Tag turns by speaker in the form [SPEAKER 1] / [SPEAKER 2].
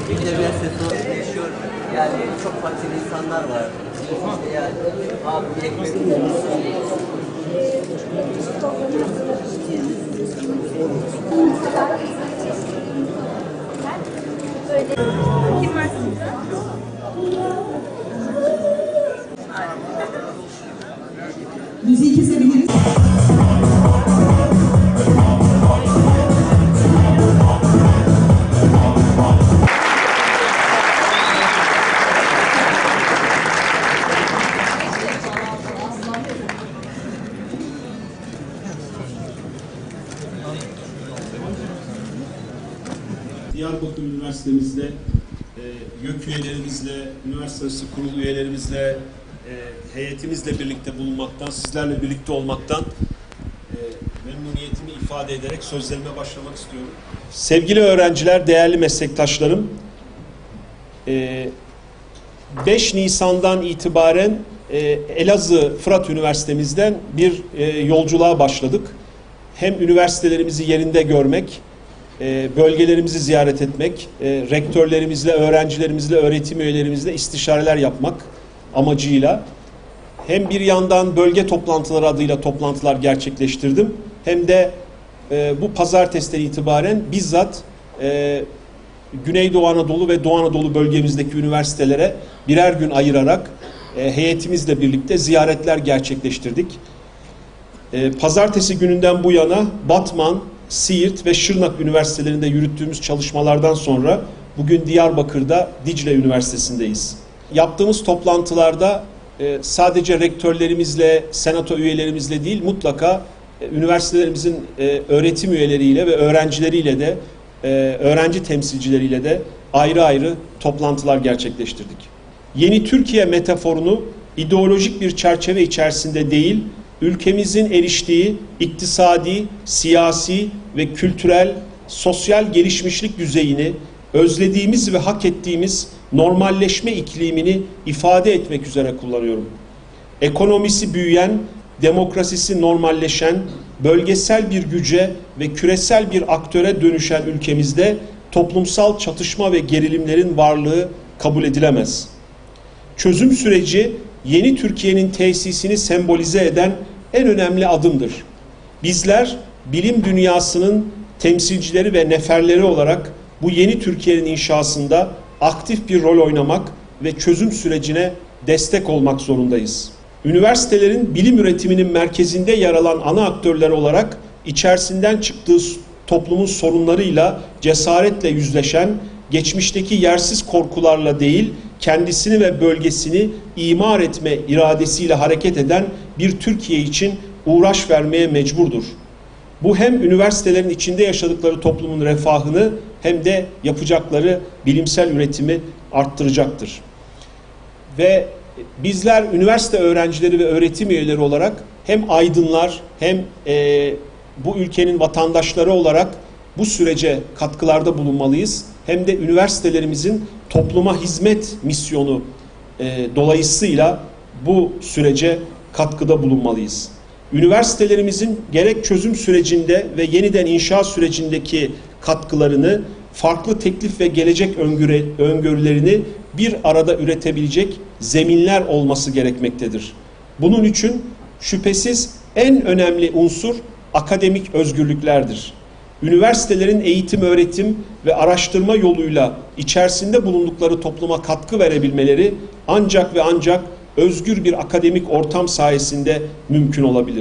[SPEAKER 1] Biz de üniversitede yaşıyor. Yani çok fakir insanlar var. İşte yani abi bir ekmek
[SPEAKER 2] Kim var sizde?
[SPEAKER 3] Müziği kesebiliriz.
[SPEAKER 4] Diyarbakır Üniversitemizde YÖK üyelerimizle, üniversite kurulu üyelerimizle, heyetimizle birlikte bulunmaktan, sizlerle birlikte olmaktan memnuniyetimi ifade ederek sözlerime başlamak istiyorum. Sevgili öğrenciler, değerli meslektaşlarım, 5 Nisan'dan itibaren Elazığ Fırat Üniversitemizden bir yolculuğa başladık. Hem üniversitelerimizi yerinde görmek, bölgelerimizi ziyaret etmek, rektörlerimizle, öğrencilerimizle, öğretim üyelerimizle istişareler yapmak amacıyla hem bir yandan bölge toplantıları adıyla toplantılar gerçekleştirdim, hem de bu pazartesiden itibaren bizzat Güneydoğu Anadolu ve Doğu Anadolu bölgemizdeki üniversitelere birer gün ayırarak heyetimizle birlikte ziyaretler gerçekleştirdik. Pazartesi gününden bu yana Batman, Siirt ve Şırnak üniversitelerinde yürüttüğümüz çalışmalardan sonra bugün Diyarbakır'da Dicle Üniversitesi'ndeyiz. Yaptığımız toplantılarda sadece rektörlerimizle, senato üyelerimizle değil, mutlaka üniversitelerimizin öğretim üyeleriyle ve öğrencileriyle de, öğrenci temsilcileriyle de ayrı ayrı toplantılar gerçekleştirdik. Yeni Türkiye metaforunu ideolojik bir çerçeve içerisinde değil, ülkemizin eriştiği iktisadi, siyasi ve kültürel, sosyal gelişmişlik düzeyini, özlediğimiz ve hak ettiğimiz normalleşme iklimini ifade etmek üzere kullanıyorum. Ekonomisi büyüyen, demokrasisi normalleşen, bölgesel bir güce ve küresel bir aktöre dönüşen ülkemizde toplumsal çatışma ve gerilimlerin varlığı kabul edilemez. Çözüm süreci yeni Türkiye'nin tesisini sembolize eden en önemli adımdır. Bizler bilim dünyasının temsilcileri ve neferleri olarak bu yeni Türkiye'nin inşasında aktif bir rol oynamak ve çözüm sürecine destek olmak zorundayız. Üniversitelerin bilim üretiminin merkezinde yer alan ana aktörler olarak içerisinden çıktığı toplumun sorunlarıyla cesaretle yüzleşen, geçmişteki yersiz korkularla değil, kendisini ve bölgesini imar etme iradesiyle hareket eden bir Türkiye için uğraş vermeye mecburdur. Bu hem üniversitelerin içinde yaşadıkları toplumun refahını hem de yapacakları bilimsel üretimi arttıracaktır. Ve bizler üniversite öğrencileri ve öğretim üyeleri olarak hem aydınlar hem bu ülkenin vatandaşları olarak bu sürece katkılarda bulunmalıyız. Hem de üniversitelerimizin topluma hizmet misyonu dolayısıyla bu sürece katkıda bulunmalıyız. Üniversitelerimizin gerek çözüm sürecinde ve yeniden inşa sürecindeki katkılarını, farklı teklif ve gelecek öngörülerini bir arada üretebilecek zeminler olması gerekmektedir. Bunun için şüphesiz en önemli unsur akademik özgürlüklerdir. Üniversitelerin eğitim, öğretim ve araştırma yoluyla içerisinde bulundukları topluma katkı verebilmeleri ancak ve ancak özgür bir akademik ortam sayesinde mümkün olabilir.